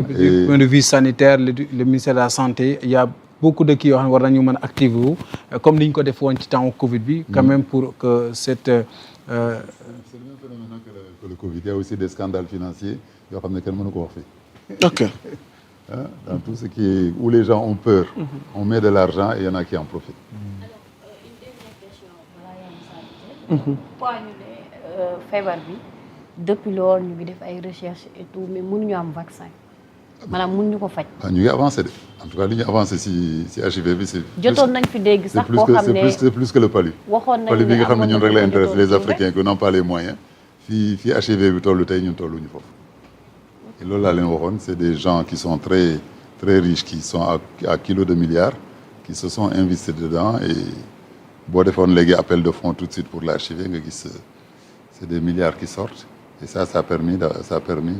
que du point de vue sanitaire le ministère de la santé il y a beaucoup de kii yoo xam ne war nañu mën a activer wu comme ni ñu ko def woon ci temps Covid bi. quand même pour que cette. C'est le même phénomène que le Covid. Il y a aussi des scandales financiers yoo xam ne kenn mënu ko wax fii. Ok. Dans tout ce qui est où les gens ont peur. On met de l'argent et il y en a qui en profitent. Alors une dernière question balaa yaa ngi pourquoi ñu ne feebar bi depuis loolu ñu ngi def ay recherches et tout mais mënuñu am vaccin maanaam mënuñu ko faj. ñu ngi avancé de en tout cas li ñu avancé si HIV bi c'est. jotoon nañ fi dégg sax koo xam ne c'est plus que le palu. waxoon nañu palu bi nga xam ne ñun rek la amoon intéresse na les Africains qui n'ont pas les moyens fii HIV bi tollu tey ñun tolluñu foofu. Et loolu laa leen waxoon c'est des gens qui sont très très riches qui sont à kilos de milliards qui se sont investis dedans et boo defoon léegi appel de fonds tout de suite pour l'HIV nga gis c'est des milliards qui sortent et ça a permis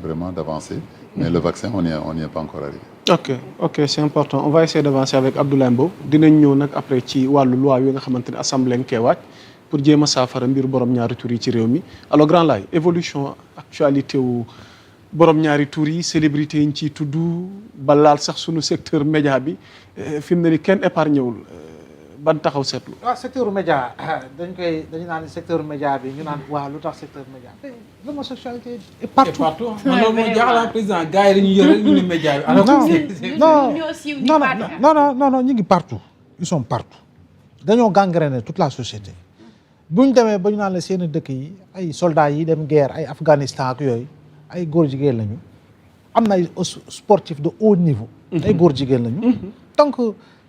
vraiment d'avancer mais le vaccin on n'y est pas encore arrivé. ok c'est important on va essayer d'avancer avec Abdoulaye Mbow dinañ ñëw nag après ci wàllu loi yi nga xamante ne assemblée nga koy waaj pour jéem a saafara mbir borom ñaari tur yi ci réew mi alors Grand Laye évolution actualité wu borom ñaari tur yi célébrité yi ñu ciy tudd ba laal sax sunu secteur média bi fi mu ne ni kenn épargné wul ban taxaw seetlu. waaw secteur média dañu naan secteur média bi ñu naan waaw lu tax secteur média l'homosexualité est partout. man loolu moo jaaxal président gars yi dañuy yore ñu ne média bi. alors non ñu ngi partout ils sont partout dañoo gangréner toute la société bu ñu demee ba ñu naan la seen dëkk yi ay soldats yi dem guerre ay Afghanistan ak yooyu ay góor jigéen lañu am na ay sportifs de haut niveau. ay góor jigéen lañu. donc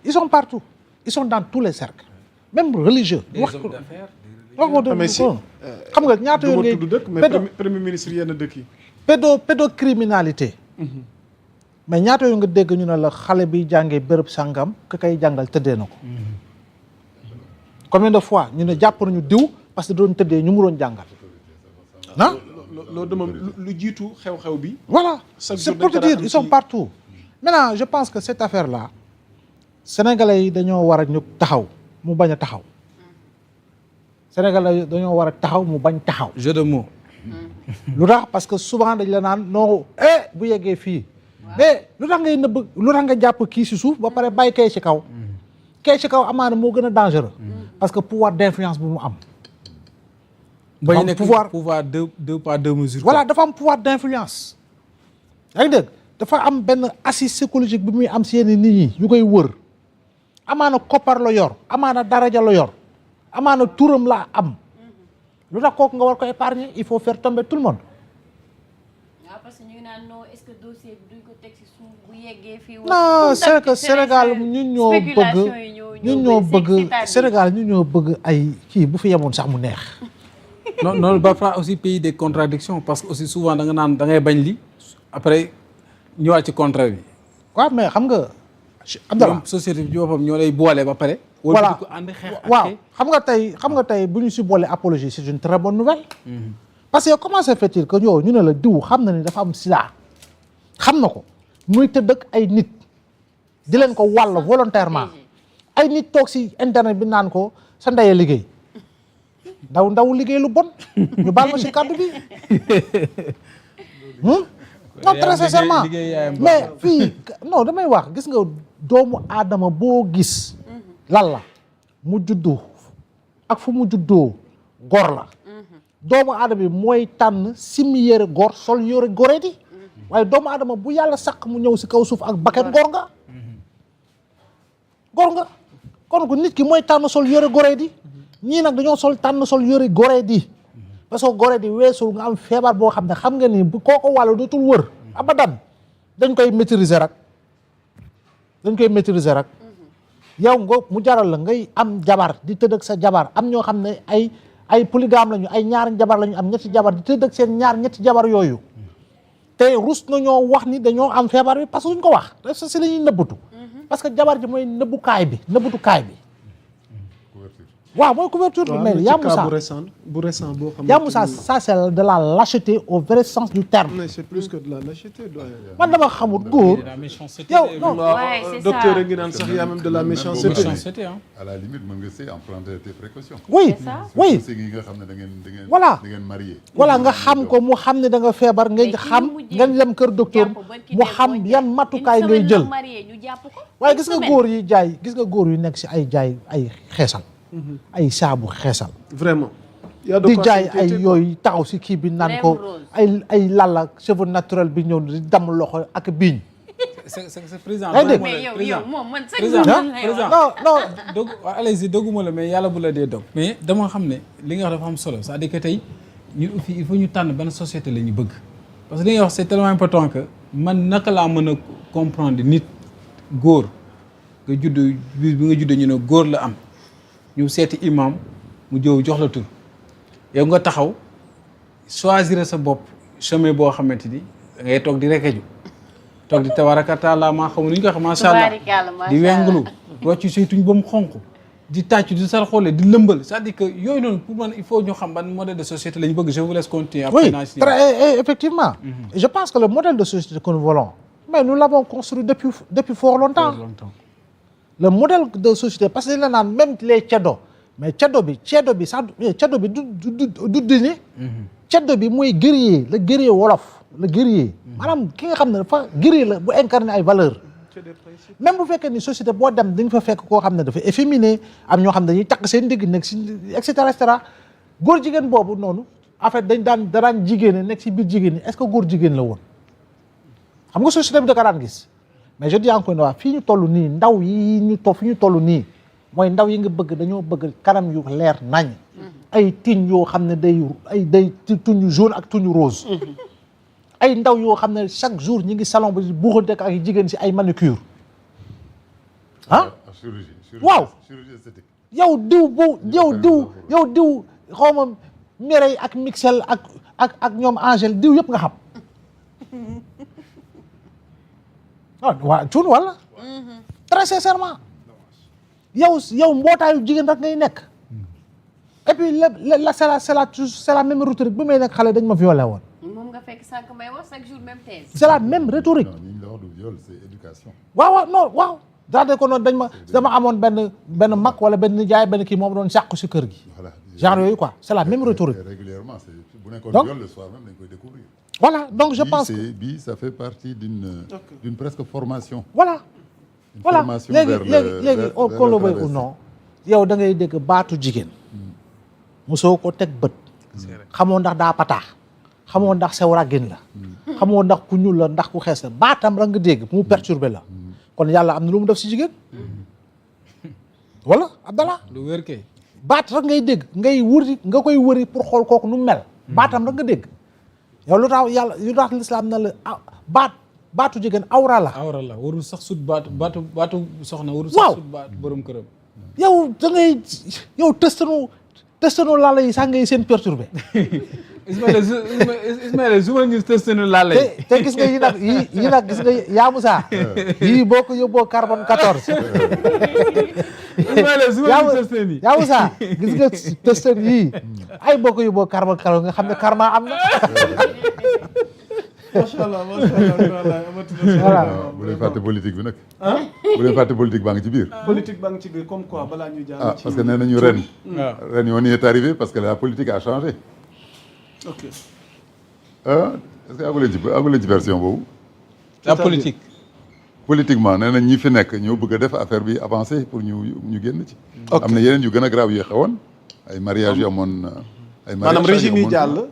ils sont partout. Ils sont dans tous les cercles même religieux. des hommes d'affaires xam nga ñaata yoon ngay tudd dëkk mais premier ministre yenn dëkk yi. pédocriminalité. mais ñaata yoon nga dégg ñu ne la xale bi jàngee béréb sangam ka kay jàngal tëddee na ko. combien de fois ñu ne jàpp nañu diw parce que doon tëddee ñu mu doon jàngal. ah. loolu dama lu jiitu xew-xew bi. voilà c'est pour te dire ils sont partout. maintenant je pense que cette affaire là. Sénégalais yi dañoo war a ñu taxaw mu bañ a taxaw Sénégalais yi dañoo war a taxaw mu bañ taxaw. jeu de mots. lu tax parce que souvent dañ la naan non bu yeggee fii mais lu tax ngay nëbb lu tax nga jàpp kii ci suuf ba pare bàyyi kay ci kaw. kay ci kaw amaana moo gën a dangereux. parce que pouvoir d'influence bu mu am. dafa am pouvoir deux poids deux mesures. voilà dafa am pouvoir d'influence. yaa ngi dégg dafa am benn assise psychologique bi muy am ci yenn nit ñi yu koy wër. amaana koppar la yor amaana daraja la yor amaana turam la am lu tax kooku nga war ko épargner il faut faire tomber tout le monde. waaw parce que ñu ngi naan non est-ce que dossier bi duñ ko teg ci suuf bu yeggee fii. non c'est que Sénégal ñun ñoo bëgg Sénégal ñun ñoo bëgg ay kii bu fi yemoon sax mu neex. non parfois aussi pays des contradictions parce que aussi souvent da nga naan da ngay bañ li après ñëwaat ci contraire bi. waaw mais xam nga. Abdallah société bi boppam ñoo lay boole ba pare. voilà ko ànd xeex waaw xam nga tey bu ñu si boole apologie c'est une très bonne nouvelle. parce que comment se fait-il que yow ñu ne la diw xam na ni dafa am sida xam na ko muy tëdd ak ay nit di leen ko wàll volontairement ay nit toog si internet bi naan ko sa ndeye liggéey ndaw liggéey lu bon ñu baal ma si kàddu bi. non très sincèrement mais fii non damay wax gis nga doomu aadama boo gis lan la mu juddu ak fu mu juddoo góor la doomu aadama bi mooy tànn simi yére góor sol yére góoree di waaye doomu aadama bu yàlla sàq mu ñëw si kaw suuf ak bakkan góor nga kon ko nit ki mooy tànn sol yére góoree di ñii nag dañoo tànn sol yére góoree di parce que góoree di weesul nga am feebar boo xam ne xam nga ni bu kooko wàllu dootul wër abadan dañ koy maîtriser rek yow nga mu jaral la ngay am jabar di tëdd ak sa jabar am ñoo xam ne ay polygame lañu ay ñaari jabar lañu am ñetti jabar di tëdd ak seen ñetti jabar yooyu te rus na ñoo wax ni dañoo am feebar bi parce que suñ ko wax te si la ñuy nëbbatu parce que jabar ji mooy nëbbukaay bi waaw mooy couverture bi mais Yaa Moussa bu récent boo xam Yaa Moussa ça c'est de la lâcheté au vrai sens du terme. mais c'est plus que de la lâcheté doyen. man dama xamul góor. la méchanceté. yow non Ouais, c'est docteur ça. a ngi naan sax y a même de la méchanceté. méchanceté hein. à la limite mën nga sëy en prenant tes précautions. oui C'est ça. oui sëy gi nga xam ne da ngeen Voilà. da ngeen marié. voilà nga xam ko mu xam ne da nga feebar nga xam nga dem kër docteur mu xam yan matukaay ngay jël. waaye gis nga góor yi jaay gis nga góor yu nekk si ay jaay ay xeesal. ay saabu xeesal. vraiment. y a de di quoi jaay s'inquiéter, ay quoi. yooyu taxaw si kii bi naan Lèvres ko roses. ay lalla cheveux naturel bi ñëw di damm loxo ak biiñ. c'est président. Ay dégg. mais yow moom man sax Président, président. non non dog allez-y dogguma la mais yàlla bu la dee dog mais dama xam ne li nga wax dafa am solo c'est-à-dire que tey ñun aussi il faut ñu tànn benn société la ñu bëgg parce que li nga wax c'est tellement important que man naka laa mën a comprendre nit góor nga judd bi nga judd ñu ne góor la am ñu seeti imam mu jëw jox la tur yow nga taxaw choisir sa bopp chemin boo xamante ni da ngay toog di rekeju toog di tabarakataala maa xamul nu ñu ko xam macha allah di wenglu rocc saytuñ ba mu xonq di tàcc di sar xoole di lëmbal c'est-à-dire que yooyu noonu pour man il faut ñu xam ban modèle de société la ñu bëgg je vous laisse continuer oui après effectivement je pense que le modèle de société que nous voulons mais nous l'avons construit depuis fort longtemps le modèle de société parce que dañ la naan même les ceddo mais ceddo bi sax ceddo bi du dini ceddo bi mooy guerrier le guerrier wolof le guerrier maanaam ki nga xam ne dafa guerrier la bu incarné ay valeurs même bu fekkee ni société boo dem dañ fa fekk koo xam ne dafa efféminé am ñoo xam ne dañuy takk seen digg nekk si et cetera góor jigéen boobu noonu en fait daraan jigéen nekk si biir jigéen ñi est-ce que góor jigéen la woon xam nga société bi da ka daan gis mais je dis encore une fois fii ñu toll nii ndaw yi fi ñu toll nii mooy ndaw yi nga bëgg dañoo bëgg kanam yu leer nañ ay tiñ yoo xam ne day tuñ jaune ak tuñ rose ay ndaw yoo xam ne chaque jour ñi ngi salon bi buuxante ak ay jigéen si ay manucure chirurgie waaw chirurgie esthétique. yow diw xaw ma Mireille ak Mixel ak ñoom Angèle diw yëpp nga xam waaw cuun wala très sincèrement yow mbootaayu jigéen rek ngay nekk et puis la c'est la même rhétorique bi may nekk xale dañ ma violé woon moom nga fekk sànq may wax chaque jour même thèse. c'est la même rhétorique non li ñu la wax du viol c'est éducation. waaw daal ko noonu dama amoon benn mag wala benn nijaay benn kii moom doon sàqu si kër gi voilà genre yooyu quoi c'est la même rhétorique régulièrement c'est bu nekkoon Donc, viol le soir même dañ koy découvrir. voilà donc je pense que bii ça fait partie d'une presque formation. voilà Une formation vers le- léegi vers- au vers qu'on le le veuille ou travers. non yow da ngay dégg baatu jigéen mosoo ko teg bët xamoo ndax daa pataax xamoo ndax sew raggin la xamoo ndax ku ñuul la ndax ku xees la baatam rek nga dégg mu perturbé la kon yàlla am na lu mu def si jigéen wala Abdallah lu wér kay baat rek ngay dégg nga koy wëri pour xool kooku nu mel baatam rek nga dégg yow lu tax lislaam na la baatu jigéen awra la warul sax sut baatu soxna warul Waaw. sax sut baatu borom këram yow da ngay yow testanu lala yi sax ngay seen perturbé Ismaïla su ma ñu testenu laa lay te gis nga yi nag gis nga yaa Moussa yii boo ko yóbboo carbone 14 Ismaïla su ma ñu testenu yi yaa Moussa gis nga testen yii ay boo ko yóbboo carbone 14 nga xam ne karma am na macha allah voilà bu leen fàtte politique bi nag. bu leen fàtte politique baa ngi ci biir. politique baa ngi ci biir comme quoi balaa ñuy jàll ci parce que nee nañu ren. waaw ren on y est arrivé parce que la politique a changé. ok est-ce que àggu leen ci version boobu. la politique politiquement nee nañ ñi fi nekk ñoo bëgg a def affaire bi avancer pour ñu génn ci. Ok. am na yeneen yu gën a grave yu xewoon ay mariage yu amoon ay maanaam mariage régime yi amoon. jàll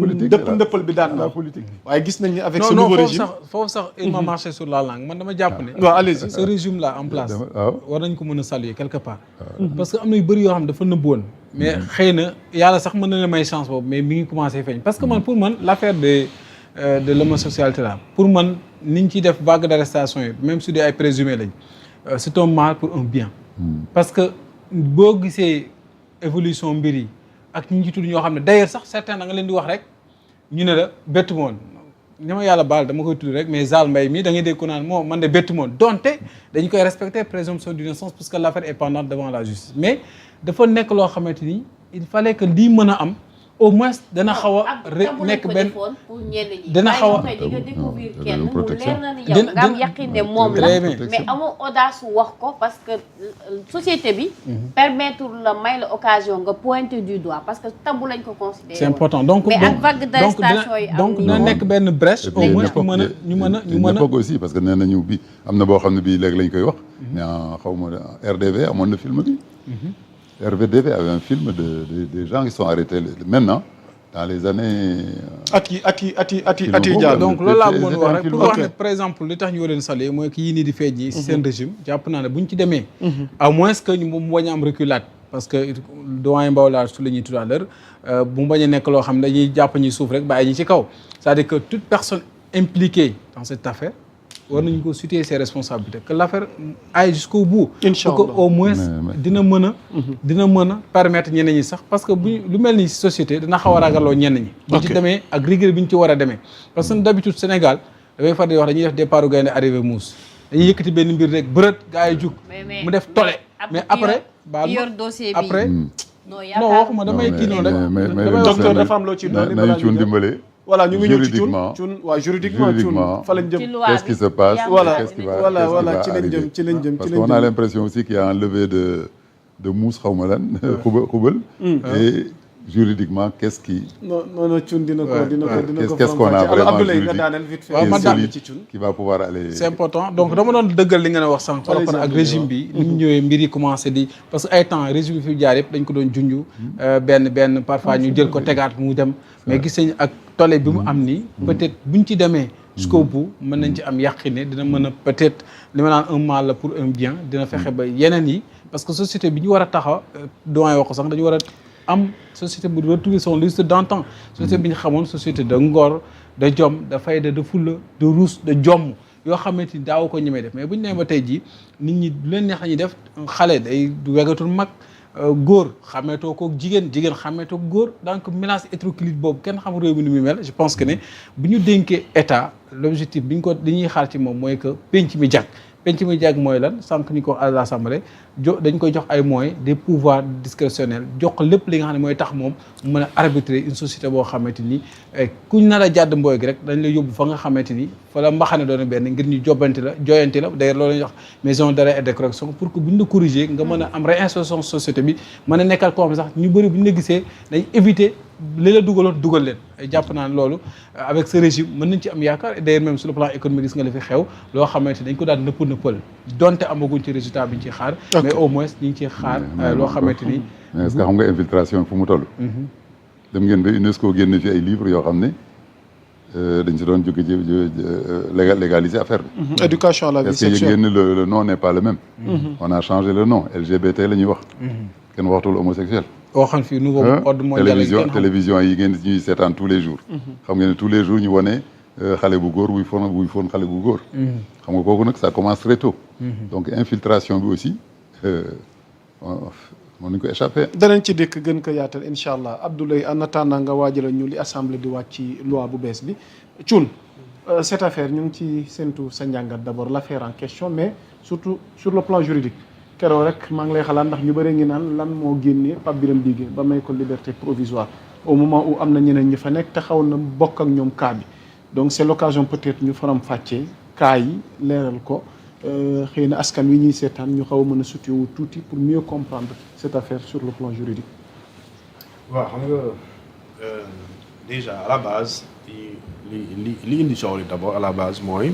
politique ndëppal bi daan na la politique. waaye gis nañ ni avec ce non nouveau foofu régime sax foofu sax il m'a marché sur la langue man dama jàpp ne waaw allez-y ce régime là en place waaw. war nañ ko mën a saluer quelque part parce que am na yu bëri yoo xam dafa nëbboon mais xëy na yàlla sax mën na la may chance boobu mais mi ngi commencé feeñ parce que man pour man l'affaire de l'homosexualité là pour man ni ñu ciy def vague d'arrestation yi même su dee ay présumé lañ c'est un mal pour un bien parce que boo gisee évolution mbir yi ak ñi ci tudd ñoo xam ne d'ailleurs sax certains da nga leen di wax rek ñu ne la bettu woon ni ma yàlla baal dama koy tudd rek mais Zal Mbaye mii da ngay dégg ko naan moo man de bettu moon donte dañu koy respecter présomption d'innocence parce que l'affaire est pendante devant la justice mais dafa nekk loo xamante ni il fallait que lii mën a am au moins dana xaw a nekk benn dana xaw a découvrir kenn mu leer na ni yow nga am yaqin ne moom la mais amoo audace wax ko parce que société bi permettre la may la occasion nga pointer du doigt parce que tabou lañ ko considérer c'est important donc mais ak vague d'arrestation yi am donc dina nekk benn brèche au moins ñu mën a aussi parce que nee nañu bi am na boo xam ne bii léegi lañ koy wax mais xaw ma RDV amoon na film bi RDV avait un film des gens qui sont arrêtés maintenant dans les années. donc loolu laa bëggoon wax rek pour wax ne par exemple li tax ñu war leen saluer mooy que yii nii di feeñ ñi si seen régime jàpp naa ne bu ñu ci demee. à moins que ñu mu bañ a am reculade parce que doyen Mbaw laa su la ñuy tout à l'heure bu mu bañ a nekk loo xam ne dañuy jàpp ñi suuf rek bàyyi ñi ci kaw c'est-à-dire que toute personne impliquée dans cette affaire. war nañu ko situer ses responsabilités que l'affaire aille jusqu'au bout. Inch'Allah pour que au moins dina mën a permettre ñeneen ñi sax parce que bu lu mel ni société dina xaw a ragaloo ñenn ñi. bu ci demee ak rigueur bi ñu ci war a demee. parce que d'habitude Sénégal dafay far di wax dañuy def départ gaynde arrivé muus dañuy yëkkati benn mbir rek bërët gaa yi jug. mu def tole mais après. baal ma après. non waxuma damay kii noonu rek. mais docteur dafa am loo ci doon nañu ci dimbale. voilà ñu ngi ñëw ci Thioune waaw juridiquement fa lañ jëm qu'est-ce qui se passe qu'est-ce qui va voilà ci lañ jëm parce qu'on a l'impression aussi qu'il y a un lever de mousse xaw ma lan xubal et juridiquement qu'est-ce qui non Thioune dina ko qu'est-ce qu'on a vraiment juridique qui va pouvoir aller c'est important donc dama doon dëggal li ngeen a wax sànq par rapport ak régime bi ni mu ñëwee mbir yi commencé di parce que ay temps régime bi fi jaar yëpp dañ ko doon junju benn parfois ñu jël ko tegaat mu dem mais gis nañ ak tole bi mu am nii peut-être buñ ci demee jusqu'au bout mën nañ ci am yàqi ne dina mën a peut-être li ma naan un mal la pour un bien dina fexe ba yeneen yi parce que société bi ñu war a taxaw doyen wax ko sax dañu war a am société bu retrouver son lustre d'antan société bi ñu xamoon société de ngor de jom de fayda de fulla de ruus de jomm yoo xamante ni daaw ko ñemee def mais bu ñu nee ba tey jii nit ñi lu leen neex la ñuy def xale day du wegatul mag góor xameetoo ko jigéen xameetoo ko góor donc mélange hétéroclite boobu kenn xam réew mi ni muy mel je pense que ne bu ñu dénkee état l'objectif bi ñu ko li ñuy xaar ci moom mooy que penc mi jag mooy lan sànq ni ko à l'Assemblée dañ koy jox ay moyens des pouvoirs discrétionnels jox lépp li nga xam ne mooy tax moom mën a arbitrer une société boo xamante ni kuñ nar a jàdd mbooy gi rek dañ la yóbbu fa nga xamante ni fa la mbaxane doon benn ngir ñu joyanti la d'ailleurs loolu la ñuy wax maison d'arrêt et de correction pour que bu ñu la corriger nga mën a am réinsertion société bi mën a nekkal koo xam ne sax ñu bëri bu ñu la gisee dañ éviter li la dugaloon dugal leen jàpp naa ne loolu avec ce régime mën nañ ci am yaakaar et d'ailleurs même sur le plan économique gis nga la fi xew loo xamante dañ ko daan nëppal donte amaguñ ci résultat bi ñu ciy xaar mais au moins ñu ngi ciy xaar loo xamante ni mais est-ce que xam nga infiltration fu mu toll dem ngeen ba UNESCO génn fi ay livres yoo xam ne dañ si doon jóge légaliser affaire bi éducation à la vie sexuelle est-ce que le nom n'est pas le même on a changé le nom LGBT la ñuy wax kenn waxtul homosexuel waxoon fii nouveau ordre mondial télévision yi ngeen ñuy seetaan tous les jours xam ngeen ne tous les jours ñu wone xale bu góor buy foon xale bu góor xam nga kooku nag ça commence très tôt donc infiltration bi aussi mën nañu ko échapper danañ ci dëkk gën ko yaatal incha allah Abdoulaye en attendant nga waajal ñu li assemblée di wàcc ci loi bu bees bi Thioune cette affaire ñu ngi ci séntu sa njàngat d'abord l'affaire en question mais surtout sur le plan juridique keroog rek maa ngi lay xalaat ndax ñu bëri ngi naan lan moo génnee Pape Birame Bigué ba may ko liberté provisoire au moment où am na ñeneen ñi fa nekk te xaw na bokk ak ñoom cas bi donc c'est l'occasion peut-être ñu faram fàccee cas yi leeral ko xëy na askan wi ñuy seetaan ñu xaw a mën a situé wu tuuti pour mieux comprendre cette affaire sur le plan juridique. waaw xam nga déjà à la base li indi coow li d'abord à la base mooy.